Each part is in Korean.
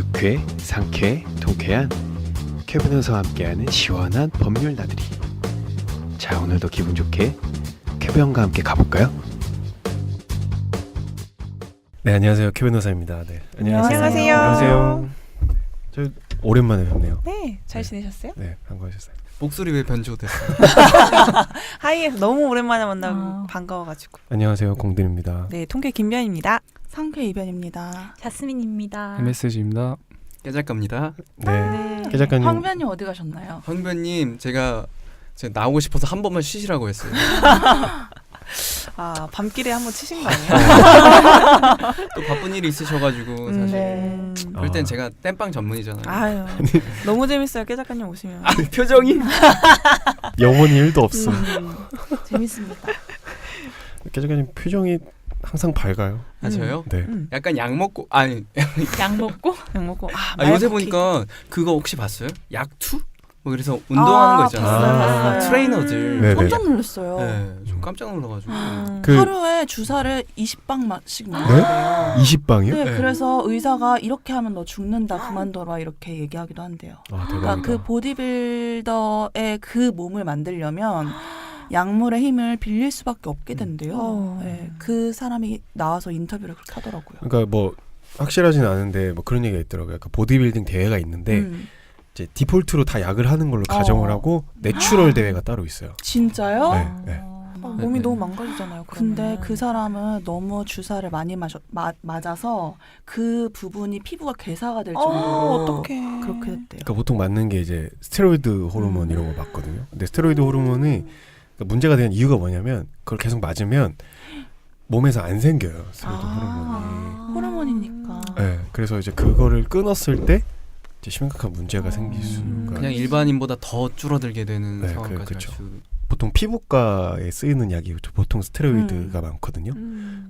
유쾌, 상쾌, 통쾌한 쾌 변호사와 함께하는 시원한 법률 나들이. 자, 오늘도 기분 좋게 쾌변과 함께 가볼까요? 네, 안녕하세요. 쾌 변호사입니다. 네, 안녕하세요. 안녕하세요. 저 오랜만에 뵙네요. 네, 잘 지내셨어요? 네, 반가우셨어요. 목소리 왜 변조됐어요? 하이, 너무 오랜만에 만나고 반가워가지고. 안녕하세요. 공든입니다. 네, 통계 김변입니다. 상쾌 이변입니다. 자스민입니다. MSG입니다. 깨작갑니다. 네, 깨 작가님. 황변님 어디 가셨나요? 황변님 제가 나오고 싶어서 한 번만 쉬시라고 했어요. 아, 밤길에 한번 치신 거 아니에요? 또 바쁜 일이 있으셔가지고 사실 네. 그럴 땐 제가 땜빵 전문이잖아요. 아유, 너무 재밌어요. 깨 작가님 오시면. 표정이 영혼이 1도 없어. 재밌습니다. 깨 작가님 표정이 항상 밝아요. 아 저요? 네. 약간 약 먹고 아니 약 먹고? 약 먹고. 요새 보니까 그거 혹시 봤어요? 약투? 뭐 그래서 운동하는 거 있잖아요. 봤어요. 트레이너들. 네네. 깜짝 놀랐어요. 네, 좀 깜짝 놀라가지고. 그 하루에 주사를 20방씩 네? 맞아요. 20방이요? 네, 네. 그래서 의사가 이렇게 하면 너 죽는다, 그만둬라 이렇게 얘기하기도 한대요. 아, 그러니까 대박이다. 그 보디빌더의 그 몸을 만들려면 약물의 힘을 빌릴 수밖에 없게 된대요. 네, 그 사람이 나와서 인터뷰를 그렇게 하더라고요. 그러니까 뭐 확실하진 않은데 뭐 그런 얘기가 있더라고요. 그러니까 보디빌딩 대회가 있는데 이제 디폴트로 다 약을 하는 걸로 가정을 하고 내추럴 대회가 따로 있어요. 진짜요? 네, 네. 몸이 네. 너무 망가지잖아요. 근데 그러면. 그 사람은 너무 주사를 많이 맞아서 그 부분이 피부가 괴사가 될 정도로 어떡해. 그렇게 됐대요. 그러니까 보통 맞는 게 이제 스테로이드 호르몬 이런 거 맞거든요. 근데 스테로이드 호르몬이 그러니까 문제가 되는 이유가 뭐냐면 그걸 계속 맞으면 몸에서 안 생겨요. 스테로이드 호르몬이. 호르몬이니까. 네, 그래서 이제 그거를 끊었을 때 이제 심각한 문제가 생길 수가 그냥 일반인보다 더 줄어들게 되는 네, 상황까지 그렇죠. 갈 수. 보통 피부과에 쓰이는 약이 보통 스테로이드가 많거든요.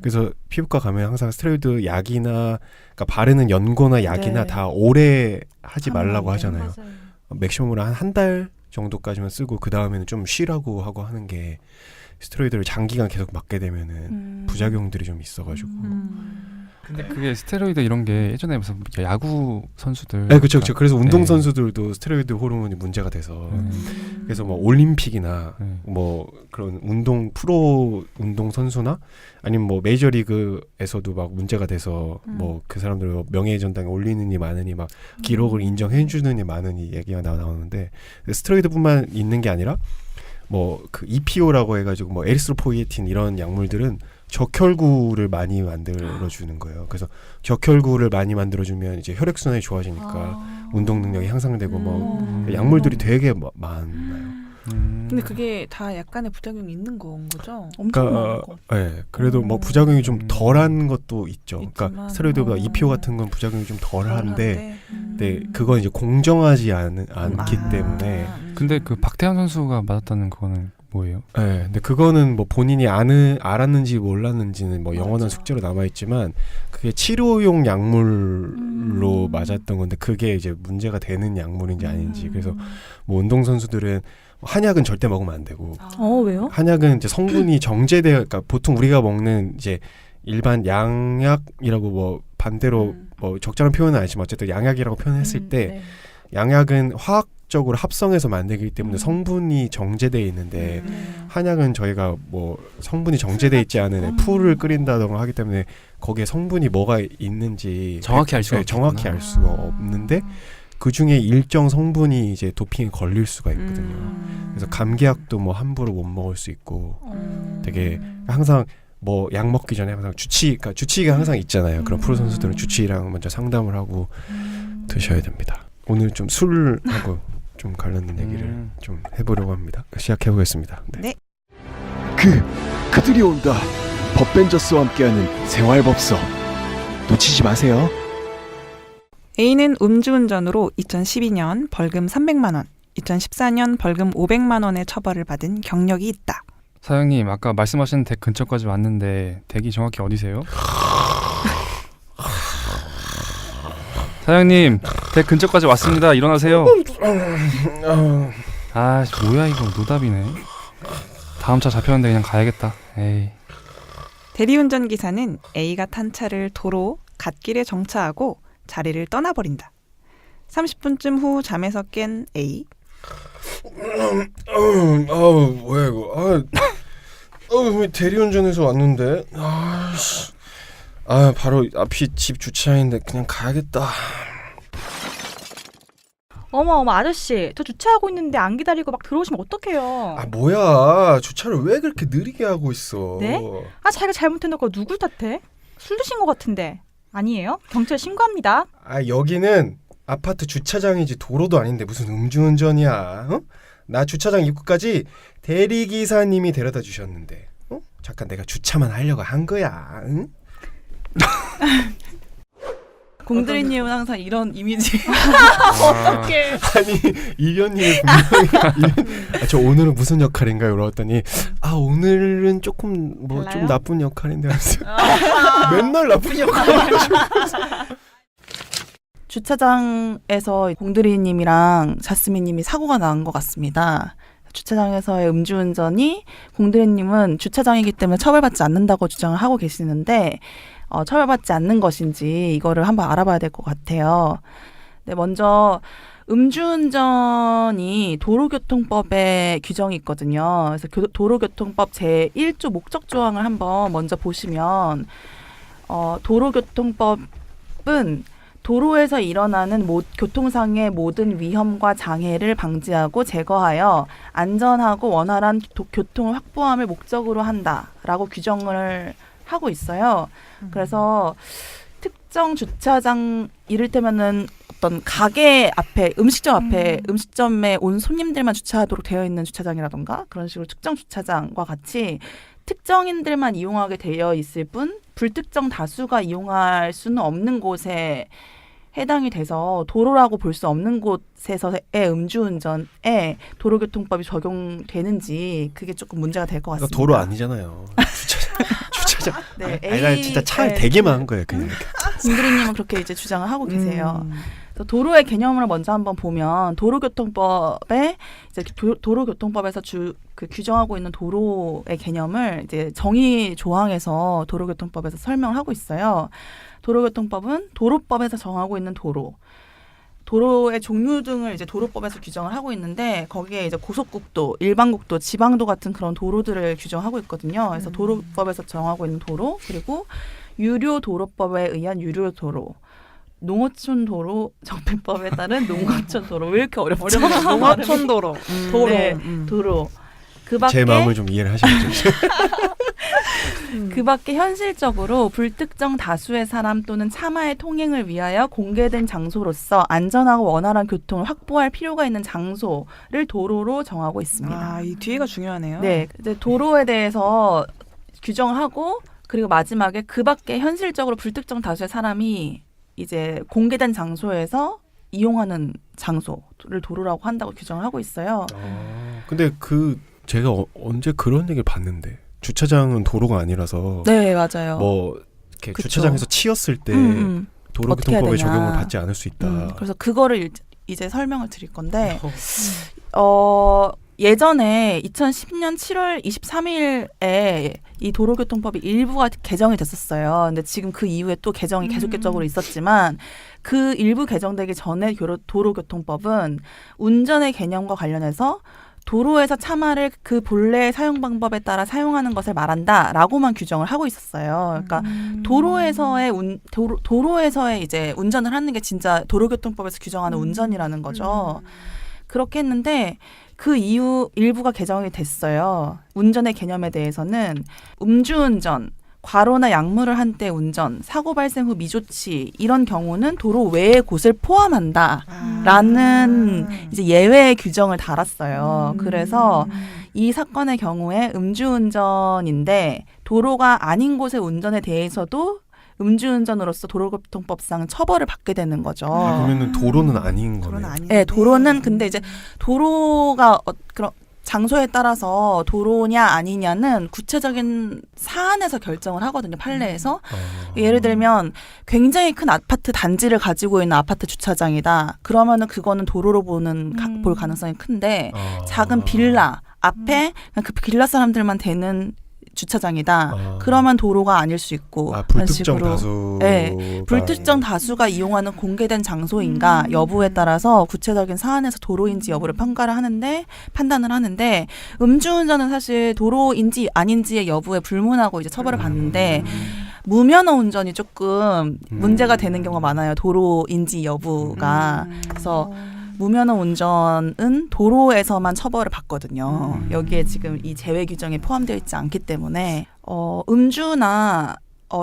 그래서 피부과 가면 항상 스테로이드 약이나 그러니까 바르는 연고나 약이나 네. 다 오래 하지 하면 말라고 안 돼요. 하잖아요. 맞아요. 맥시멈으로 한 달 정도까지만 쓰고 그 다음에는 좀 쉬라고 하고 하는 게 스테로이드를 장기간 계속 맞게 되면은 부작용들이 좀 있어가지고. 근데 그게 스테로이드 이런 게 예전에 무슨 야구 선수들. 네, 그렇죠. 그래서 운동 네. 선수들도 스테로이드 호르몬이 문제가 돼서 그래서 뭐 올림픽이나 뭐 그런 프로 운동 선수나 아니면 뭐 메이저리그에서도 막 문제가 돼서 뭐 그 사람들 명예전당에 올리느니 마느니 막 기록을 인정해 주느니 마느니 얘기가 나오는데 스테로이드뿐만 있는 게 아니라 뭐 그 EPO라고 해가지고 뭐 에리스로포이에틴 이런 약물들은 적혈구를 많이 만들어 주는 거예요. 그래서 적혈구를 많이 만들어 주면 이제 혈액 순환이 좋아지니까 운동 능력이 향상되고 뭐 약물들이 되게 많아요. 근데 그게 다 약간의 부작용이 있는 건 거죠? 엄청 많은 그러니까 거. 네, 그래도 뭐 부작용이 좀 덜한 것도 있죠. 그러니까 있지만, 스테로이드보다 EPO 같은 건 부작용이 좀 덜한데, 덜한데. 네, 그건 이제 공정하지 않기 때문에. 근데 그 박태환 선수가 맞았다는 그거는 뭐예요? 네, 근데 그거는 뭐 본인이 알았는지 몰랐는지는 뭐 영원한 맞아. 숙제로 남아 있지만 그게 치료용 약물로 맞았던 건데 그게 이제 문제가 되는 약물인지 아닌지. 그래서 뭐 운동 선수들은 한약은 절대 먹으면 안 되고. 왜요? 한약은 이제 성분이 정제돼, 그러니까 보통 우리가 먹는 이제 일반 양약이라고 뭐 반대로 뭐 적절한 표현은 아니지만 어쨌든 양약이라고 표현했을 때 네. 양약은 화학적으로 합성해서 만들기 때문에 성분이 정제돼 있는데 한약은 저희가 뭐 성분이 정제돼 있지 않은 풀을 끓인다던가 하기 때문에 거기에 성분이 뭐가 있는지 정확히 알 수가 네, 정확히 알 수가 없는데 그 중에 일정 성분이 이제 도핑에 걸릴 수가 있거든요. 그래서 감기약도 뭐 함부로 못 먹을 수 있고 되게 항상 뭐 약 먹기 전에 항상 그러니까 주치의가 항상 있잖아요. 그런 프로 선수들은 주치의랑 먼저 상담을 하고 드셔야 됩니다. 오늘 좀 술하고 좀 관련된 얘기를 좀 해보려고 합니다. 시작해 보겠습니다. 네. 그들이 온다. 법벤저스와 함께하는 생활법서 놓치지 마세요. A는 음주운전으로 2012년 벌금 300만 원, 2014년 벌금 500만 원의 처벌을 받은 경력이 있다. 사장님 아까 말씀하신 댁 근처까지 왔는데 댁이 정확히 어디세요? 사장님 댁 근처까지 왔습니다. 일어나세요. 아 뭐야 이거 노답이네. 다음 차 잡혔는데 그냥 가야겠다. 에이. 대리운전 기사는 A가 탄 차를 도로 갓길에 정차하고 자리를 떠나버린다. 30분쯤 후 잠에서 깬 A. 뭐야 이거? 왜 대리운전해서 왔는데? 바로 앞이 집 주차장인데 그냥 가야겠다. 어머 아저씨, 저 주차하고 있는데 안 기다리고 막 들어오시면 어떡해요? 뭐야? 주차를 왜 그렇게 느리게 하고 있어? 네? 자기가 잘못해놓고 누굴 탓해? 술 드신 것 같은데. 아니에요? 경찰 신고합니다. 여기는 아파트 주차장이지 도로도 아닌데 무슨 음주운전이야? 나 주차장 입구까지 대리기사님이 데려다 주셨는데 잠깐 내가 주차만 하려고 한 거야. 응? 공들이님은 항상 이런 이미지. 어떡해. 아니 이변님이 분명히 저 오늘은 무슨 역할인가요? 그러더니 오늘은 조금 뭐 좀 달라요? 나쁜 역할인데 하면서 맨날 나쁜 역할. 주차장에서 공들이님이랑 자스민님이 사고가 난 것 같습니다. 주차장에서의 음주운전이 공들이님은 주차장이기 때문에 처벌받지 않는다고 주장을 하고 계시는데 처벌받지 않는 것인지 이거를 한번 알아봐야 될 것 같아요. 네, 먼저 음주운전이 도로교통법에 규정이 있거든요. 그래서 도로교통법 제1조 목적 조항을 한번 먼저 보시면 도로교통법은 도로에서 일어나는 교통상의 모든 위험과 장애를 방지하고 제거하여 안전하고 원활한 교통을 확보함을 목적으로 한다라고 규정을 하고 있어요. 그래서 특정 주차장 이를테면은 어떤 가게 앞에 음식점 앞에 음식점에 온 손님들만 주차하도록 되어 있는 주차장이라던가 그런 식으로 특정 주차장과 같이 특정인들만 이용하게 되어 있을 뿐 불특정 다수가 이용할 수는 없는 곳에 해당이 돼서 도로라고 볼 수 없는 곳에서의 음주운전에 도로교통법이 적용되는지 그게 조금 문제가 될 것 같습니다. 도로 아니잖아요. 주차장. 네, 나 진짜 차를 되게 많은 거예요. 그냥 이렇게. 김그리님은 그렇게 이제 주장을 하고 계세요. 그래서 도로의 개념을 먼저 한번 보면 도로교통법에 이제 도로교통법에서 규정하고 있는 도로의 개념을 이제 정의 조항에서 도로교통법에서 설명을 하고 있어요. 도로교통법은 도로법에서 정하고 있는 도로의 종류 등을 이제 도로법에서 규정을 하고 있는데 거기에 이제 고속국도, 일반국도, 지방도 같은 그런 도로들을 규정하고 있거든요. 그래서 도로법에서 정하고 있는 도로, 그리고 유료도로법에 의한 유료도로, 농어촌도로 정비법에 따른 농어촌도로. 왜 이렇게 어렵죠? 농어촌도로. 도로. 네, 도로. 그밖에 제 마음을 좀 이해를 하시겠죠. 그밖에 현실적으로 불특정 다수의 사람 또는 차마의 통행을 위하여 공개된 장소로서 안전하고 원활한 교통을 확보할 필요가 있는 장소를 도로로 정하고 있습니다. 이 뒤에가 중요하네요. 네, 이제 도로에 대해서 규정하고 그리고 마지막에 그밖에 현실적으로 불특정 다수의 사람이 이제 공개된 장소에서 이용하는 장소를 도로라고 한다고 규정을 하고 있어요. 근데 제가 언제 그런 얘기를 봤는데 주차장은 도로가 아니라서 네, 맞아요. 뭐 이렇게 그쵸. 주차장에서 치였을 때 도로교통법에 적용을 받지 않을 수 있다. 그래서 그거를 이제 설명을 드릴 건데 예전에 2010년 7월 23일에 이 도로교통법이 일부가 개정이 됐었어요. 근데 지금 그 이후에 또 개정이 계속적으로 있었지만 그 일부 개정되기 전에 도로교통법은 운전의 개념과 관련해서 도로에서 차마를 그 본래의 사용 방법에 따라 사용하는 것을 말한다라고만 규정을 하고 있었어요. 그러니까 도로에서의 이제 운전을 하는 게 진짜 도로교통법에서 규정하는 운전이라는 거죠. 그렇게 했는데 그 이후 일부가 개정이 됐어요. 운전의 개념에 대해서는 음주운전, 과로나 약물을 한 때 운전, 사고 발생 후 미조치 이런 경우는 도로 외의 곳을 포함한다라는 이제 예외 규정을 달았어요. 그래서 이 사건의 경우에 음주운전인데 도로가 아닌 곳의 운전에 대해서도 음주운전으로서 도로교통법상 처벌을 받게 되는 거죠. 그러면은 도로는 아닌 거네요. 네, 도로는 근데 이제 도로가 그런 장소에 따라서 도로냐 아니냐는 구체적인 사안에서 결정을 하거든요. 판례에서. 예를 들면 굉장히 큰 아파트 단지를 가지고 있는 아파트 주차장이다. 그러면은 그거는 도로로 볼 가능성이 큰데 작은 빌라 앞에 그 빌라 사람들만 되는 주차장이다. 그러면 도로가 아닐 수 있고 그런 불특정 식으로. 다수. 네, 불특정 다수가 이용하는 공개된 장소인가 여부에 따라서 구체적인 사안에서 도로인지 여부를 판단을 하는데 음주운전은 사실 도로인지 아닌지의 여부에 불문하고 이제 처벌을 받는데 무면허 운전이 조금 문제가 되는 경우가 많아요. 도로인지 여부가. 그래서 무면허 운전은 도로에서만 처벌을 받거든요. 여기에 지금 이 제외 규정에 포함되어 있지 않기 때문에 음주나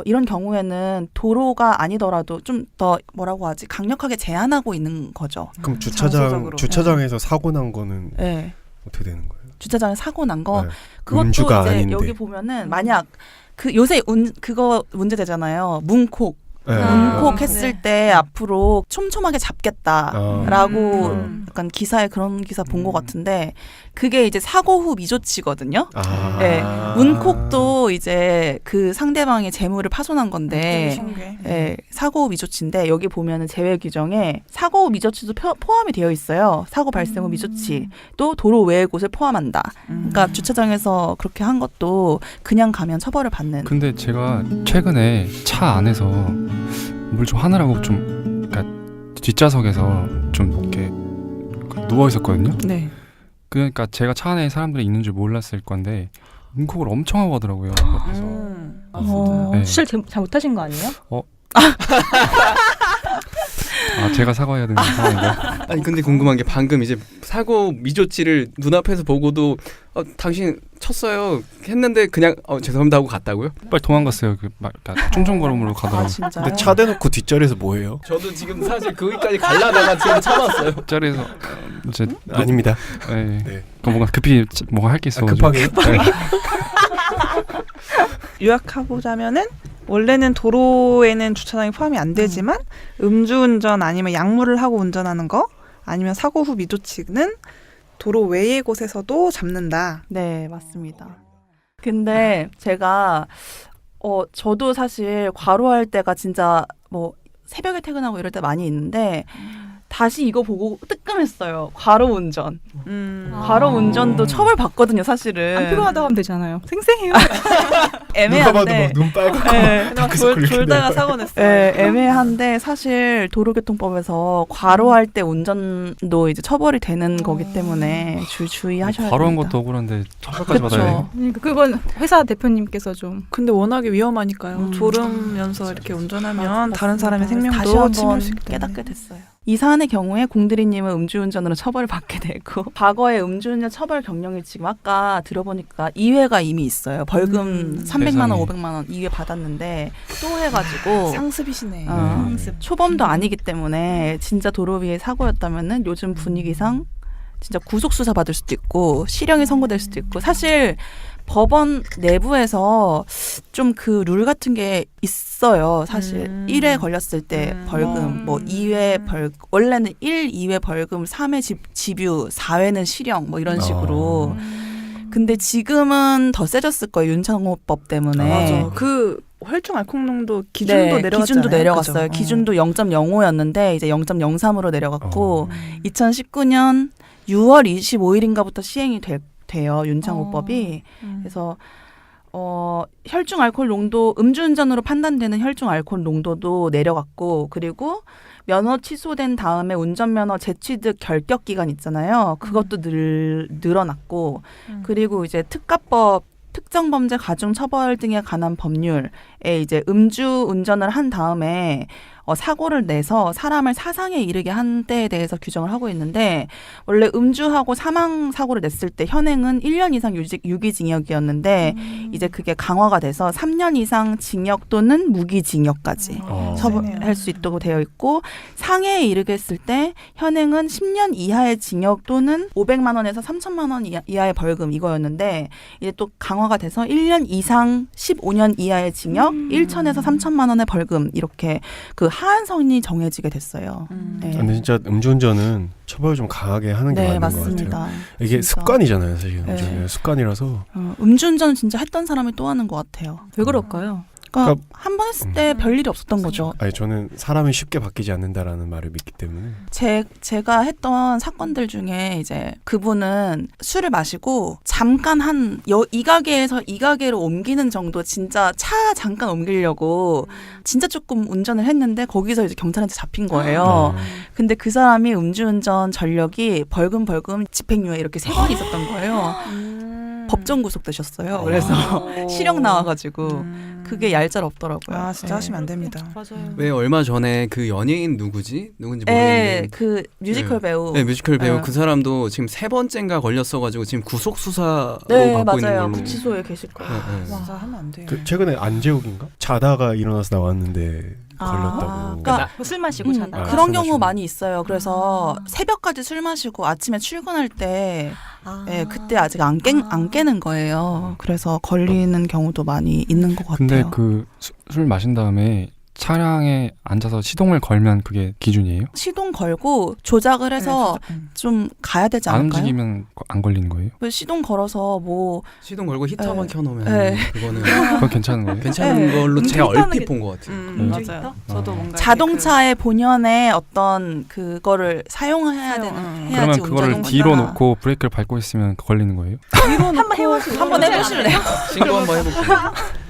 이런 경우에는 도로가 아니더라도 좀 더 뭐라고 하지 강력하게 제한하고 있는 거죠. 그럼 장소적으로. 주차장에서 사고 난 거는 네. 어떻게 되는 거예요? 주차장에 사고 난 거 네. 그것도 음주가 이제 아닌데. 여기 보면은 만약 그 요새 그거 문제 되잖아요. 문콕 네. 문콕 했을 때 앞으로 촘촘하게 잡겠다라고 약간 기사에 그런 기사 본 것 같은데 그게 이제 사고 후 미조치거든요. 네, 문콕도 이제 그 상대방의 재물을 파손한 건데 네, 사고 후 미조치인데 여기 보면은 제외 규정에 사고 후 미조치도 포함이 되어 있어요. 사고 발생 후 미조치 또 도로 외의 곳을 포함한다. 그러니까 주차장에서 그렇게 한 것도 그냥 가면 처벌을 받는. 근데 제가 최근에 차 안에서 물 좀 하느라고 좀 그러니까 뒷좌석에서 좀 이렇게 누워 있었거든요. 네. 그러니까 제가 차 안에 사람들이 있는 줄 몰랐을 건데 문콕을 엄청 하고 하더라고요. 그래서 네. 수술 잘못하신 거 아니에요? 제가 사과해야 되는 상황인가? 아니 근데 궁금한 게 방금 이제 사고 미조치를 눈앞에서 보고도 당신 쳤어요 했는데 그냥 죄송합니다 하고 갔다고요? 빨리 도망갔어요. 그러니까 쫑쫑걸음으로 가더라고요. 진짜요? 근데 차 대놓고 뒷자리에서 뭐 해요? 저도 지금 사실 거기까지 가려다가 지금 참았어요. 뒷자리에서 이제 아닙니다. 네. 네. 뭔가 급히 뭐가 할 게 있어. 급하게요? 요약하고자면은 원래는 도로에는 주차장이 포함이 안 되지만 음주운전 아니면 약물을 하고 운전하는 거 아니면 사고 후 미조치는 도로 외의 곳에서도 잡는다. 네, 맞습니다. 근데 제가 저도 사실 과로할 때가 진짜 뭐 새벽에 퇴근하고 이럴 때 많이 있는데 다시 이거 보고 뜨끔했어요. 과로 운전. 과로 운전도 처벌받거든요, 사실은. 안 피곤하다고 하면 되잖아요. 생생해요. 누가 봐도 애매한데. 막 눈 빨갛고 네. 졸다가 사고 냈어요. 네, 애매한데 사실 도로교통법에서 과로할 때 운전도 이제 처벌이 되는 거기 때문에 주의하셔야 과로한 됩니다. 것도 억울한데 처벌까지 받아야 돼. 그렇죠. 그러니까 그건 회사 대표님께서 좀 근데 워낙에 위험하니까요. 졸으면서 이렇게 운전하면 다른 사람의 다시 생명도 한번 침해할 수 있기 때문에. 깨닫게 됐어요. 이 사안의 경우에 공드리님은 음주운전으로 처벌을 받게 되고 과거에 음주운전 처벌 경력이 지금 아까 들어보니까 2회가 이미 있어요. 벌금 300만 원, 세상에. 500만 원 2회 받았는데 또 해가지고 상습이시네. 초범도 아니기 때문에 진짜 도로 위의 사고였다면은 요즘 분위기상 진짜 구속 수사 받을 수도 있고 실형이 선고될 수도 있고 사실 법원 내부에서 좀 그 룰 같은 게 있어요. 사실 1회 걸렸을 때 벌금, 뭐 2회 원래는 1, 2회 벌금, 3회 집유, 4회는 실형 뭐 이런 식으로. 근데 지금은 더 세졌을 거예요. 윤창호법 때문에. 맞아. 그 혈중 알코올 농도 기준도 내려갔잖아요. 기준도 내려갔어요. 그죠? 기준도 0.05였는데 이제 0.03으로 내려갔고 2019년 6월 25일인가부터 시행이 돼요. 윤창호법이. 그래서 혈중 알코올 농도 음주운전으로 판단되는 혈중 알코올 농도도 내려갔고 그리고 면허 취소된 다음에 운전면허 재취득 결격 기간 있잖아요. 그것도 늘어났고 그리고 이제 특가법 특정범죄 가중처벌 등에 관한 법률에 이제 음주운전을 한 다음에 사고를 내서 사람을 사상에 이르게 한 때에 대해서 규정을 하고 있는데 원래 음주하고 사망 사고를 냈을 때 현행은 1년 이상 유기징역이었는데 이제 그게 강화가 돼서 3년 이상 징역 또는 무기징역까지 처벌할 수 있도록 되어 있고 상해에 이르게 했을 때 현행은 10년 이하의 징역 또는 500만 원에서 3천만 원 이하의 벌금 이거였는데 이제 또 강화가 돼서 1년 이상 15년 이하의 징역 1천에서 3천만 원의 벌금 이렇게 그 하한선이 정해지게 됐어요. 네. 근데 진짜 음주운전은 처벌 좀 강하게 하는 게 네, 맞는 것 맞습니다. 같아요. 이게 진짜. 습관이잖아요, 사실. 네. 음주운전 습관이라서. 음주운전은 진짜 했던 사람이 또 하는 것 같아요. 왜 그럴까요? 그러니까 한 번 했을 때 별일이 없었던 거죠. 아니 저는 사람이 쉽게 바뀌지 않는다라는 말을 믿기 때문에 제가 했던 사건들 중에 이제 그분은 술을 마시고 잠깐 이 가게에서 이 가게로 옮기는 정도 진짜 차 잠깐 옮기려고 진짜 조금 운전을 했는데 거기서 이제 경찰한테 잡힌 거예요. 근데 그 사람이 음주운전 전력이 벌금 집행유예 이렇게 3번 있었던 거예요. 법정 구속되셨어요. 그래서 실형 나와가지고 그게 얄짤없더라고요. 아 진짜 하시면 안 됩니다. 맞아요. 왜 얼마 전에 그 연예인 누구지? 누군지 네, 모르겠는데 그 뮤지컬 배우. 네, 뮤지컬 배우 네. 그 사람도 지금 3번째인가 걸렸어가지고 지금 구속 수사로 네, 받고 있는 맞아요. 걸로. 구치소에 계실 거예요. 네, 네. 진짜 하면 안 돼요. 최근에 안재욱인가 자다가 일어나서 나왔는데 걸렸다고. 그러니까 술 마시고 자다. 아, 그런 술 경우 마시고. 많이 있어요. 그래서 새벽까지 술 마시고 아침에 출근할 때 그때 아직 안 깨는 거예요. 그래서 걸리는 경우도 많이 있는 것 같아요. 근데 그 술 마신 다음에 차량에 앉아서 시동을 걸면 그게 기준이에요? 시동 걸고 조작을 해서 좀 가야 되지 안 않을까요? 움직이면 안 걸리는 거예요? 뭐 시동 걸어서 뭐 시동 걸고 히터만 네. 켜놓으면 네. 그거는 그건 괜찮은 거예요? 괜찮은 네. 걸로 제가 일단은 얼핏 게- 본 것 같아요. 맞아요. 저도 뭔가 자동차의 본연의 어떤 그거를 사용해야 되는 해야지 그러면 그거를 운전을 뒤로 한다. 놓고 브레이크를 밟고 있으면 걸리는 거예요? 한번 해보시죠. 한번 해보실래요? 신고 한번 해볼게요.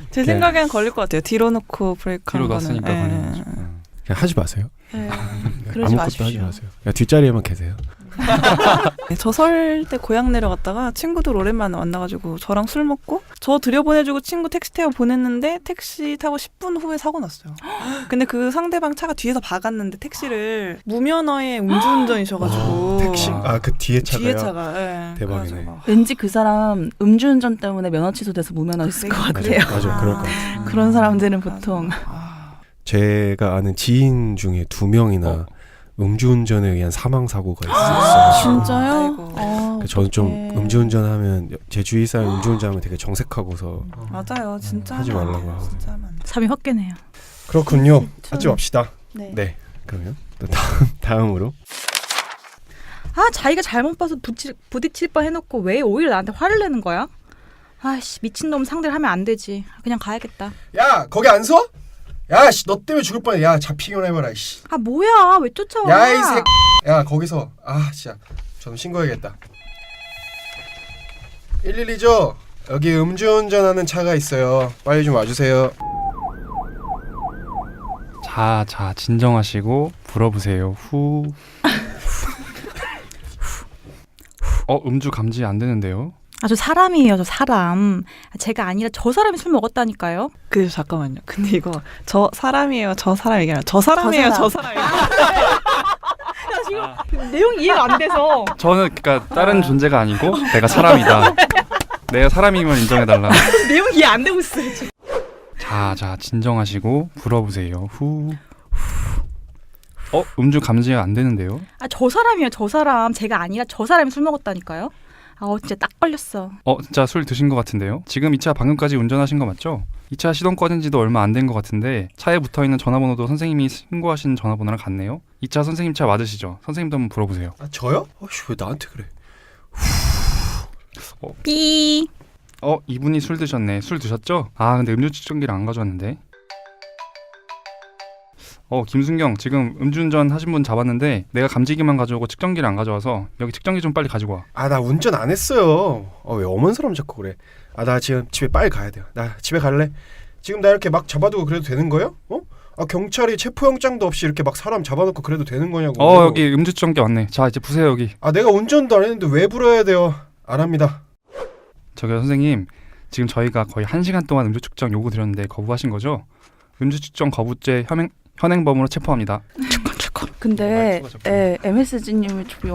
제 생각에는 걸릴 것 같아요. 뒤로 놓고 브레이크 뒤로 하는 거는. 놨으니까 걸리는 거죠. 그냥 하지 마세요. 네. 네, 그러지 아무것도 마십시오. 하지 마세요. 그냥 뒷자리에만 계세요. 저 설 때 고향 내려갔다가 친구들 오랜만에 만나가지고 저랑 술 먹고 저 들여보내주고 친구 택시 태워 보냈는데 택시 타고 10분 후에 사고 났어요. 근데 그 상대방 차가 뒤에서 박았는데 택시를 무면허의 음주운전이셔가지고 택시 그 뒤에 차가요. 뒤에 차가 예. 대박이네. 그래가지고 막 왠지 그 사람 음주운전 때문에 면허 취소돼서 무면허 있을 것 같아요. 맞아 그럴 것 같아요. 그런 사람들은 보통 제가 아는 지인 중에 2명이나 음주운전에 의한 사망 사고가 아, 있었어요. 진짜요? 아이고. 저는 좀 어떡해. 음주운전하면 제 주위 사람 음주운전하면 되게 정색하고서 맞아요. 진짜 하지 하면 안 말라고 돼요. 하고. 진짜 하면 안 돼요. 잠이 확 깨네요. 그렇군요. 하지 맙시다. 네. 네. 그러면 또 다음으로 아 자기가 잘못 봐서 부딪힐 뻔 해놓고 왜 오히려 나한테 화를 내는 거야? 아씨 미친놈 상대를 하면 안 되지. 그냥 가야겠다. 야 거기 안 서? 야 씨 너 때문에 죽을 뻔해. 야 잡히기만 해봐라. 씨. 아 뭐야 왜 쫓아와? 야 이 새. 야 거기서 아 진짜 저는 신고해야겠다. 112죠? 여기 음주운전하는 차가 있어요. 빨리 좀 와주세요. 자 진정하시고 불어보세요. 후. 음주 감지 안 되는데요? 아 저 사람이에요 저 사람. 제가 아니라 저 사람이 술 먹었다니까요. 그 잠깐만요. 근데 이거 저 사람이에요. 저 사람 얘기하면 저 사람이에요. 저 사람. 내용이 이해가 안 돼서. 저는 그러니까 다른 존재가 아니고 내가 사람이다. 내가 사람이면 인정해달라. 내용이 이해 안 되고 있어요 지금. 자 진정하시고 불어보세요. 후. 음주 감지가 안 되는데요? 아 저 사람이에요 저 사람. 제가 아니라 저 사람이 술 먹었다니까요. 진짜 딱 걸렸어. 진짜 술 드신 것 같은데요? 지금 이 차 방금까지 운전하신 거 맞죠? 이 차 시동 꺼진 지도 얼마 안 된 것 같은데 차에 붙어있는 전화번호도 선생님이 신고하신 전화번호랑 같네요? 이 차 선생님 차 맞으시죠? 선생님도 한번 불어보세요. 아 저요? 왜 나한테 그래? 삐. 이분이 술 드셨네. 술 드셨죠? 근데 음주 측정기를 안 가져왔는데. 김순경 지금 음주운전 하신 분 잡았는데 내가 감지기만 가져오고 측정기를 안 가져와서 여기 측정기 좀 빨리 가지고 와. 나 운전 안 했어요. 왜 엄한 사람 자꾸 그래? 나 지금 집에 빨리 가야 돼요. 나 집에 갈래? 지금 나 이렇게 막 잡아두고 그래도 되는 거예요? 경찰이 체포영장도 없이 이렇게 막 사람 잡아놓고 그래도 되는 거냐고. 여기 음주 측정기 왔네. 자 이제 부세요 여기. 내가 운전도 안 했는데 왜 불어야 돼요? 안 합니다. 저기요 선생님, 지금 저희가 거의 1시간 동안 음주 측정 요구 드렸는데 거부하신 거죠? 음주 측정 거부죄 현행범으로 체포합니다. 근데 MSG님이 좀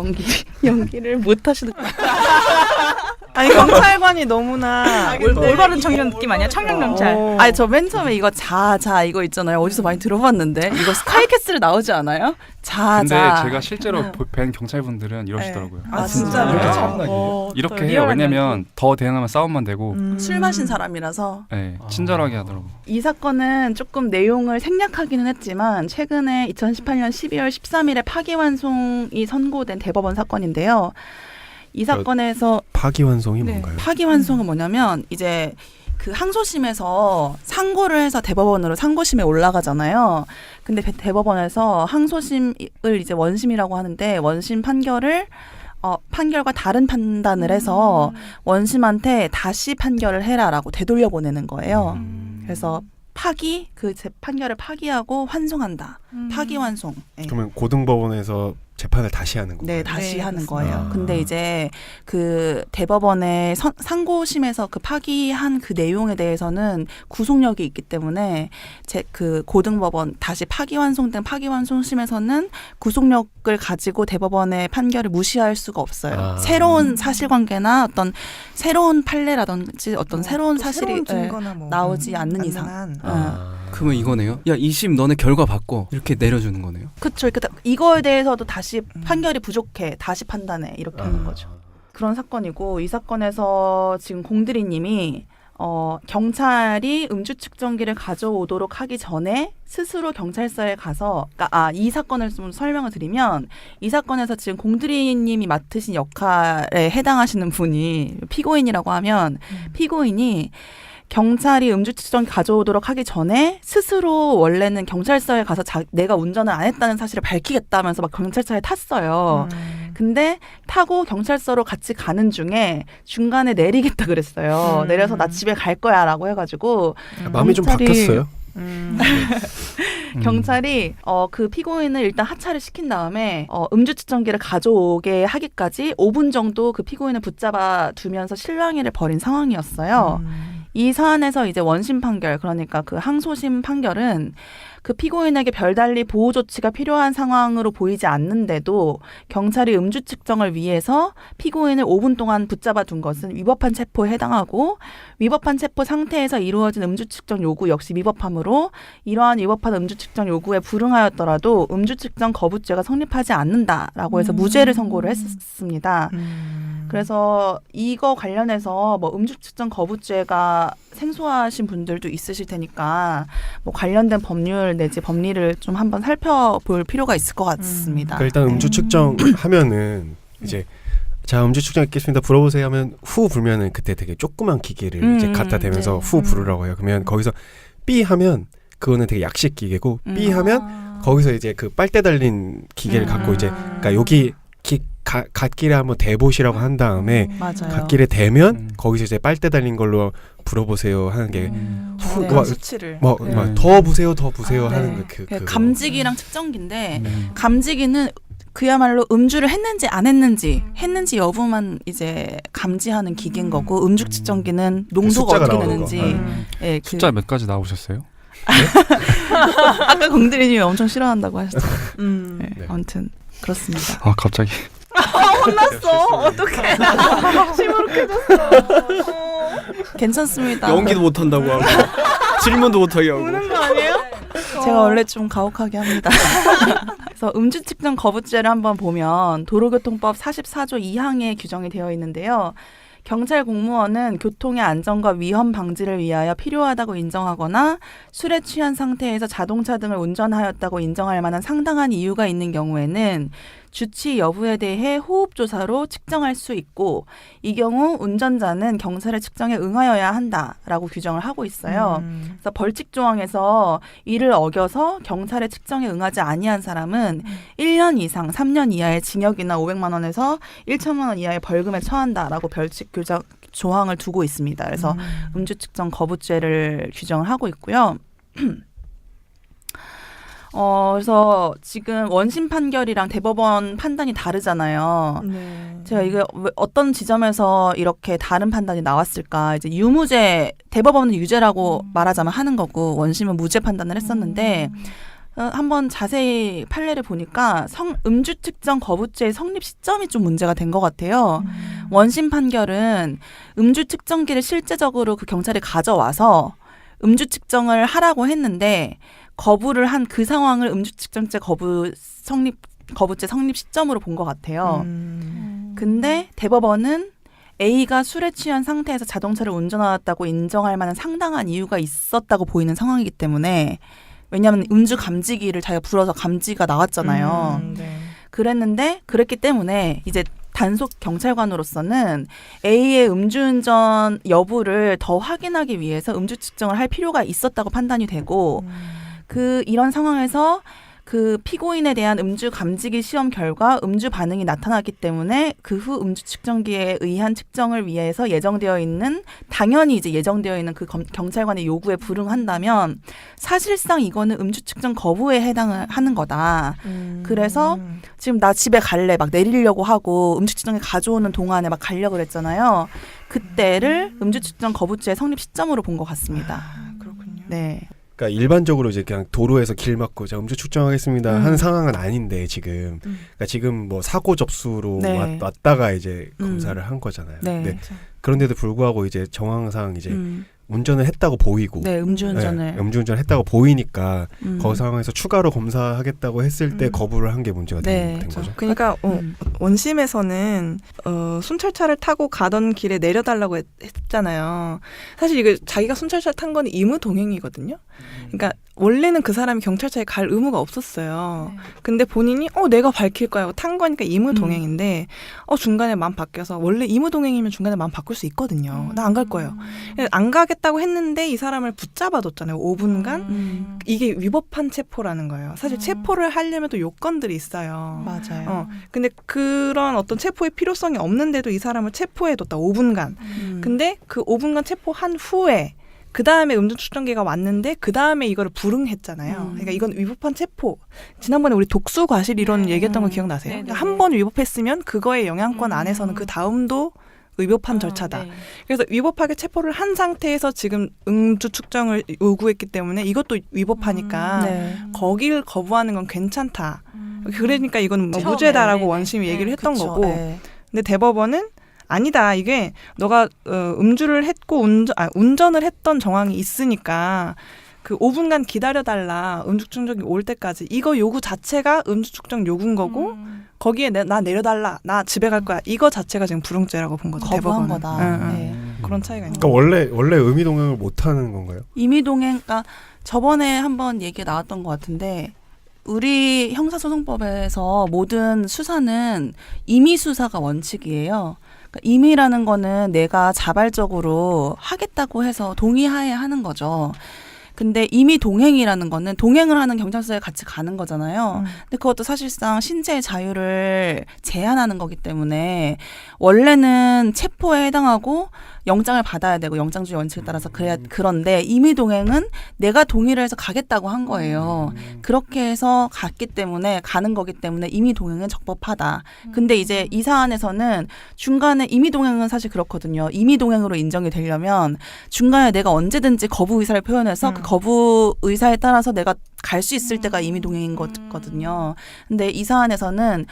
연기를 못 하시는 것 같아요. 아니 경찰관이 너무나 올바른 청년 느낌 아니야? 청년 경찰. 아니 저 맨 처음에 이거 자 이거 있잖아요. 어디서 많이 들어봤는데 이거 스카이캐슬에 나오지 않아요? 근데 제가 실제로 뵌 경찰분들은 이러시더라고요. 진짜로요? 이렇게 해요. 왜냐면 더 대응하면 싸움만 되고 술 마신 사람이라서. 친절하게 하더라고. 이 사건은 조금 내용을 생략하기는 했지만 최근에 2018년 12월 13일에 파기환송이 선고된 대법원 사건인데요. 이 사건에서 파기환송이 뭔가요? 파기환송은 뭐냐면 이제 그 항소심에서 상고를 해서 대법원으로 상고심에 올라가잖아요. 근데 대법원에서 항소심을 이제 원심이라고 하는데 원심 판결을 판결과 다른 판단을 해서 원심한테 다시 판결을 해라라고 되돌려 보내는 거예요. 그래서 파기 그 판결을 파기하고 환송한다. 파기환송. 네. 그러면 고등법원에서 재판을 다시 하는 거예요? 네, 다시 네, 하는 그렇습니다. 거예요. 아. 근데 이제 그 대법원의 상고심에서 그 파기한 그 내용에 대해서는 구속력이 있기 때문에 그 고등법원 다시 파기환송된 파기환송심에서는 구속력을 가지고 대법원의 판결을 무시할 수가 없어요. 아. 새로운 사실관계나 어떤 새로운 판례라든지 어떤 새로운 사실이 새로운 증거나 뭐 나오지 않는 이상. 가능한. 그러면 이거네요. 야, 2심 너네 결과 받고 이렇게 내려주는 거네요. 그렇죠. 이거에 대해서도 다시 판결이 부족해. 다시 판단해. 이렇게 하는 거죠. 그런 사건이고 이 사건에서 지금 공들이님이 경찰이 음주 측정기를 가져오도록 하기 전에 스스로 경찰서에 가서 이 사건을 좀 설명을 드리면 이 사건에서 지금 공들이님이 맡으신 역할에 해당하시는 분이 피고인이라고 하면 피고인이 경찰이 음주 측정기 가져오도록 하기 전에 스스로 원래는 경찰서에 가서 내가 운전을 안 했다는 사실을 밝히겠다면서 막 경찰차에 탔어요. 근데 타고 경찰서로 같이 가는 중에 중간에 내리겠다 그랬어요. 내려서 나 집에 갈 거야라고 해가지고 마음이 좀 경찰이- 바뀌었어요? 경찰이 그 피고인을 일단 하차를 시킨 다음에 음주 측정기를 가져오게 하기까지 5분 정도 그 피고인을 붙잡아 두면서 실랑이를 벌인 상황이었어요. 이 사안에서 이제 원심 판결, 그러니까 그 항소심 판결은 그 피고인에게 별달리 보호 조치가 필요한 상황으로 보이지 않는데도 경찰이 음주 측정을 위해서 피고인을 5분 동안 붙잡아 둔 것은 위법한 체포에 해당하고 위법한 체포 상태에서 이루어진 음주 측정 요구 역시 위법하므로 이러한 위법한 음주 측정 요구에 불응하였더라도 음주 측정 거부죄가 성립하지 않는다라고 해서 무죄를 선고를 했습니다. 그래서 이거 관련해서 뭐 음주 측정 거부죄가 생소하신 분들도 있으실 테니까 뭐 관련된 법률 내지 법리를 좀 한번 살펴볼 필요가 있을 것 같습니다. 그러니까 일단 음주 측정 하면은 이제 자 음주 측정 있겠습니다. 불어보세요 하면 후 불면은 그때 되게 조그만 기계를 이제 갖다 대면서 네. 후 부르라고 해요. 그러면 거기서 삐 하면 그거는 되게 약식 기계고 삐 하면 거기서 이제 그 빨대 달린 기계를 갖고 이제 그러니까 여기 갓길에 한번 대보시라고 한 다음에 맞아요. 갓길에 대면 거기서 이제 빨대 달린 걸로 불어보세요 하는 게 후, 네. 막, 수치를 막 더 부세요 더 부세요 아, 하는 네. 그거. 감지기랑 측정기인데 감지기는 그야말로 음주를 했는지 안 했는지 했는지 여부만 이제 감지하는 기계인 거고 음주 측정기는 농도가 숫자가 어떻게 나오는 되는지 거. 예, 그 숫자 몇 가지 나오셨어요? 아까 공들이님이 엄청 싫어한다고 하셨어요. 네, 네. 아무튼 그렇습니다. 아 갑자기 혼났어. 어떡해. 시무룩해졌어. 괜찮습니다. 연기도 못 한다고 하고 질문도 못 하게 하고. 우는 거 아니에요? 제가 원래 좀 가혹하게 합니다. 그래서 음주 측정 거부죄를 한번 보면 도로교통법 44조 2항에 규정이 되어 있는데요. 경찰 공무원은 교통의 안전과 위험 방지를 위하여 필요하다고 인정하거나 술에 취한 상태에서 자동차 등을 운전하였다고 인정할 만한 상당한 이유가 있는 경우에는 주치 여부에 대해 호흡조사로 측정할 수 있고 이 경우 운전자는 경찰의 측정에 응하여야 한다라고 규정을 하고 있어요. 그래서 벌칙 조항에서 이를 어겨서 경찰의 측정에 응하지 아니한 사람은 1년 이상 3년 이하의 징역이나 500만 원에서 1천만 원 이하의 벌금에 처한다라고 벌칙 규정 조항을 두고 있습니다. 그래서 음주 측정 거부죄를 규정을 하고 있고요. 그래서 지금 원심 판결이랑 대법원 판단이 다르잖아요. 네. 제가 이게 왜 어떤 지점에서 이렇게 다른 판단이 나왔을까? 이제 유무죄, 대법원은 유죄라고 말하자면 하는 거고 원심은 무죄 판단을 했었는데 한번 자세히 판례를 보니까 음주 측정 거부죄의 성립 시점이 좀 문제가 된 것 같아요. 원심 판결은 음주 측정기를 실제적으로 그 경찰이 가져와서 음주 측정을 하라고 했는데 거부를 한 그 상황을 음주 측정죄 거부죄 성립 시점으로 본 것 같아요. 근데 대법원은 A가 술에 취한 상태에서 자동차를 운전하였다고 인정할 만한 상당한 이유가 있었다고 보이는 상황이기 때문에 왜냐하면 음주 감지기를 자기가 불어서 감지가 나왔잖아요. 네. 그랬기 때문에 이제 단속 경찰관으로서는 A의 음주운전 여부를 더 확인하기 위해서 음주 측정을 할 필요가 있었다고 판단이 되고 이런 상황에서 그 피고인에 대한 음주 감지기 시험 결과 음주 반응이 나타났기 때문에 그 후 음주 측정기에 의한 측정을 위해서 당연히 이제 예정되어 있는 그 경찰관의 요구에 불응한다면 사실상 이거는 음주 측정 거부에 해당을 하는 거다. 그래서 지금 나 집에 갈래 막 내리려고 하고 음주 측정기 가져오는 동안에 막 가려고 그랬잖아요. 그때를 음주 측정 거부죄 성립 시점으로 본 것 같습니다. 그렇군요. 네. 그러니까 일반적으로 이제 그냥 도로에서 길 막고 자 음주 측정하겠습니다 하는 상황은 아닌데 지금 그러니까 지금 뭐 사고 접수로 네. 왔다가 이제 검사를 한 거잖아요. 네. 근데 그런데도 불구하고 이제 정황상 이제 운전을 했다고 보이고 네, 음주운전을. 네, 음주운전을 했다고 보이니까 그 상황에서 추가로 검사하겠다고 했을 때 거부를 한 게 문제가 네, 된 거죠. 그러니까 원심에서는 순찰차를 타고 가던 길에 내려달라고 했잖아요. 사실 이거 자기가 순찰차 탄 건 의무 동행이거든요. 그러니까 원래는 그 사람이 경찰차에 갈 의무가 없었어요. 근데 본인이 내가 밝힐 거야 하고 탄 거니까 의무 동행인데 중간에 마음 바뀌어서 원래 의무 동행이면 중간에 마음 바꿀 수 있거든요. 나 안 갈 거예요. 안 가겠다고 했는데 이 사람을 붙잡아뒀잖아요. 5분간. 이게 위법한 체포라는 거예요. 사실 체포를 하려면 또 요건들이 있어요. 맞아요. 근데 그런 어떤 체포의 필요성이 없는데도 이 사람을 체포해뒀다. 5분간. 근데 그 5분간 체포한 후에 그 다음에 음주 측정기가 왔는데 그 다음에 이거를 불응했잖아요. 그러니까 이건 위법한 체포. 지난번에 우리 독수 과실 이론 얘기했던 거 기억나세요? 그러니까 한 번 위법했으면 그거의 영향권 안에서는 그 다음도 위법한 절차다. 네. 그래서 위법하게 체포를 한 상태에서 지금 음주 측정을 요구했기 때문에 이것도 위법하니까 네. 거기를 거부하는 건 괜찮다. 그러니까 이건 뭐 무죄다라고 원심이 얘기를 했던 그쵸. 거고. 네. 근데 대법원은 아니다. 이게 너가 음주를 했고 운전을 했던 정황이 있으니까 그 5분간 기다려달라. 음주 측정이 올 때까지. 이거 요구 자체가 음주 측정 요구인 거고 거기에 나 내려달라. 나 집에 갈 거야. 이거 자체가 지금 불응죄라고 본 거죠. 거부한 대법원은. 거다. 네. 그런 차이가 있는 그러니까 거예요. 원래 의미 동행을 못 하는 건가요? 임의동행, 그러니까 저번에 한번 얘기 나왔던 것 같은데 우리 형사소송법에서 모든 수사는 임의수사가 원칙이에요. 그러니까 임의라는 거는 내가 자발적으로 하겠다고 해서 동의하에 하는 거죠. 근데 임의 동행이라는 거는 동행을 하는 경찰서에 같이 가는 거잖아요. 근데 그것도 사실상 신체의 자유를 제한하는 거기 때문에 원래는 체포에 해당하고 영장을 받아야 되고 영장주의 원칙에 따라서 그런데 임의 동행은 내가 동의를 해서 가겠다고 한 거예요. 그렇게 해서 가는 거기 때문에 임의 동행은 적법하다. 근데 이제 이 사안에서는 중간에 임의 동행은 사실 그렇거든요. 임의 동행으로 인정이 되려면 중간에 내가 언제든지 거부 의사를 표현해서 그 거부 의사에 따라서 내가 갈 수 있을 때가 임의 동행인 거거든요. 근데 이 사안에서는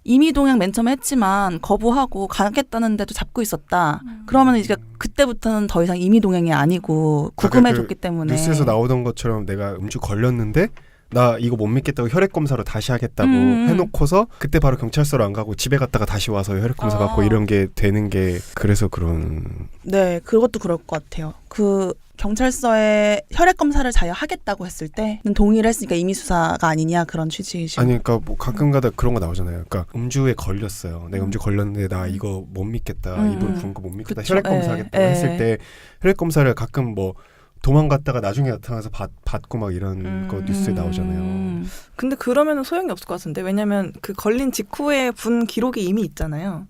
이미 동행 맨 처음에 했지만 거부하고 가겠다는데도 잡고 있었다. 그러면 이제 그때부터는 더 이상 이미 동행이 아니고 구금해줬기 때문에. 뉴스에서 나오던 것처럼 내가 음주 걸렸는데 나 이거 못 믿겠다고 혈액 검사로 다시 하겠다고 해놓고서 그때 바로 경찰서로 안 가고 집에 갔다가 다시 와서 혈액 검사 받고 이런 게 되는 게 그래서 그런. 네, 그것도 그럴 것 같아요. 그 경찰서에 혈액 검사를 자기가 하겠다고 했을 때는 동의를 했으니까 임의 수사가 아니냐 그런 취지이시고. 아니 그러니까 뭐 가끔가다 그런 거 나오잖아요. 그러니까 음주에 걸렸어요. 내가 음주 걸렸는데 나 이거 못 믿겠다. 입으로 부은 거 못 믿겠다. 그쵸. 혈액 검사하겠다고 했을 때 혈액 검사를 가끔 뭐 도망갔다가 나중에 나타나서 받고 막 이런 거 뉴스에 나오잖아요. 근데 그러면은 소용이 없을 것 같은데. 왜냐면 그 걸린 직후에 분 기록이 이미 있잖아요.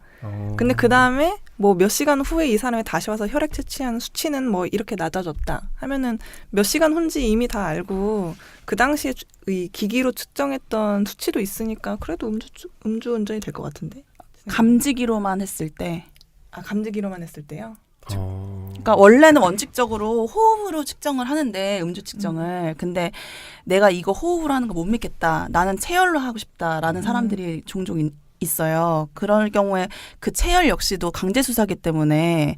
근데 그 다음에 뭐 몇 시간 후에 이 사람이 다시 와서 혈액 채취한 수치는 뭐 이렇게 낮아졌다 하면은 몇 시간 후인지 이미 다 알고 그 당시에 이 기기로 측정했던 수치도 있으니까 그래도 음주 운전이 될 것 같은데. 감지기로만 했을 때. 아, 감지기로만 했을 때요? 그러니까 원래는 원칙적으로 호흡으로 측정을 하는데 음주 측정을 근데 내가 이거 호흡으로 하는 거 못 믿겠다. 나는 체열로 하고 싶다라는 사람들이 종종 있어요. 그럴 경우에 그 체열 역시도 강제 수사기 때문에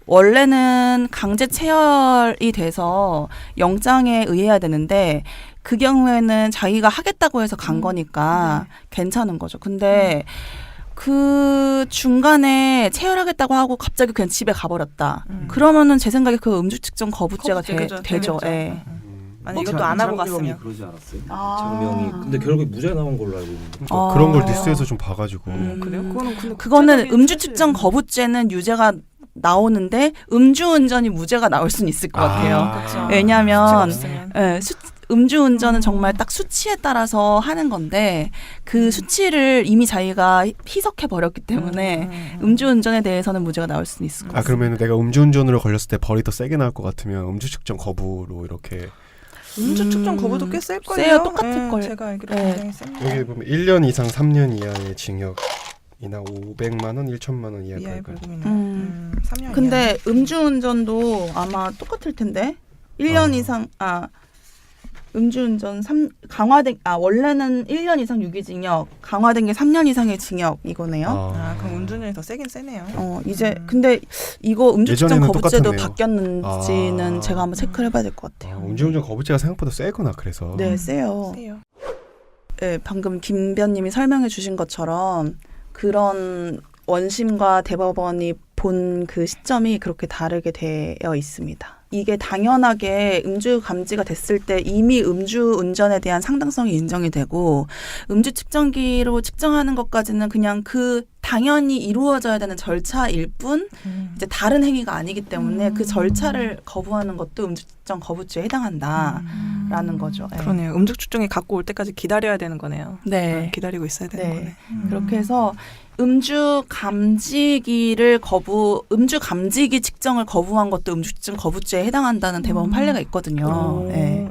원래는 강제 체열이 돼서 영장에 의해야 되는데 그 경우에는 자기가 하겠다고 해서 간 거니까 괜찮은 거죠. 근데 그 중간에 체열하겠다고 하고 갑자기 그냥 집에 가버렸다. 그러면은 제 생각에 그 음주 측정 거부죄가 되죠. 예. 아니 이것도 안 하고 갔으면. 그러지 않았어요? 아. 장명이 근데 결국에 무죄 나온 걸로 알고 있는데. 아. 그런 걸 뉴스에서 좀 봐가지고 그래요? 그거는 근데 그거는 국제적인 음주 사실- 측정 거부죄는 유죄가 나오는데 음주운전이 무죄가 나올 수는 있을 것 같아요. 그쵸. 왜냐하면 없으면. 예, 음주운전은 정말 딱 수치에 따라서 하는 건데 그 수치를 이미 자기가 희석해 버렸기 때문에 음주운전에 대해서는 무죄가 나올 수는 있을 것 아 같아요. 그러면 내가 음주운전으로 걸렸을 때 벌이 더 세게 나올 것 같으면 음주 측정 거부로 이렇게 음주 측정 거부도 꽤 셀 거예요. 세요, 똑같을 거예요. 제가 알기로 네. 굉장히 셉니다. 여기 보면 1년 이상 3년 이하의 징역이나 500만 원, 1천만 원 이하의 이하의 벌금. 벌금이네. 3년. 근데 음주운전도 아마 똑같을 텐데 1년 이상 음주운전 강화된 원래는 1년 이상 유기징역, 강화된 게 3년 이상의 징역 이거네요. 그럼 음주운전이 더 세긴 세네요. 이제 근데 이거 음주측정 예전에는 거부죄도 똑같았네요. 바뀌었는지는 제가 한번 체크를 해봐야 될 것 같아요. 음주운전 거부죄가 생각보다 세구나 그래서. 네, 세요. 세요. 네, 방금 김변님이 설명해 주신 것처럼 그런 원심과 대법원이 본 그 시점이 그렇게 다르게 되어 있습니다. 이게 당연하게 음주 감지가 됐을 때 이미 음주 운전에 대한 상당성이 인정이 되고 음주 측정기로 측정하는 것까지는 그냥 그 당연히 이루어져야 되는 절차일 뿐 이제 다른 행위가 아니기 때문에 그 절차를 거부하는 것도 음주 측정 거부죄에 해당한다라는 거죠. 네. 그러네요. 음주 측정이 갖고 올 때까지 기다려야 되는 거네요. 네. 기다리고 있어야 되는 네. 거네. 그렇게 해서 음주 감지기 측정을 거부한 것도 음주 측정 거부죄에 해당한다는 대법원 판례가 있거든요. 네.